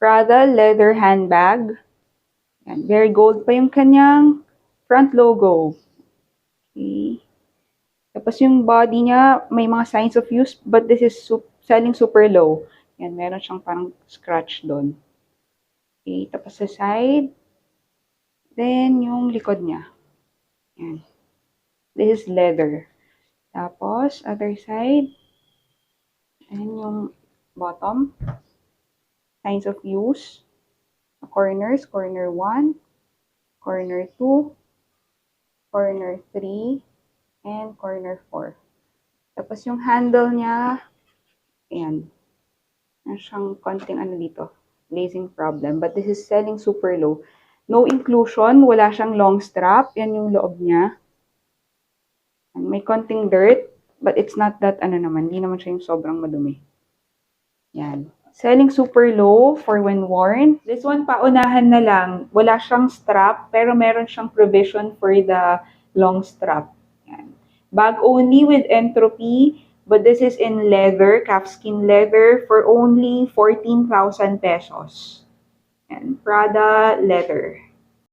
Prada leather handbag. Yan, very gold pa yung kanyang front logo. Okay. Tapos yung body niya, may mga signs of use, but this is selling super low. Yan, meron siyang parang scratch doon. Okay, tapos sa side, then yung likod niya. Yan. This is leather. Tapos, other side, and yung bottom, signs of use, corners, corner 1, corner 2, corner 3, and corner 4. Tapos yung handle niya, ayan, meron siyang konting ano dito, glazing problem, but this is selling super low. No inclusion, wala siyang long strap, yan yung loob niya. May konting dirt, but it's not that ano naman, hindi naman siya yung sobrang madumi. Yan. Selling super low for when worn. This one, paunahan na lang. Wala siyang strap, pero meron siyang provision for the long strap. Yan. Bag only with Entropy, but this is in leather, calfskin leather, for only 14,000 pesos. And Prada leather.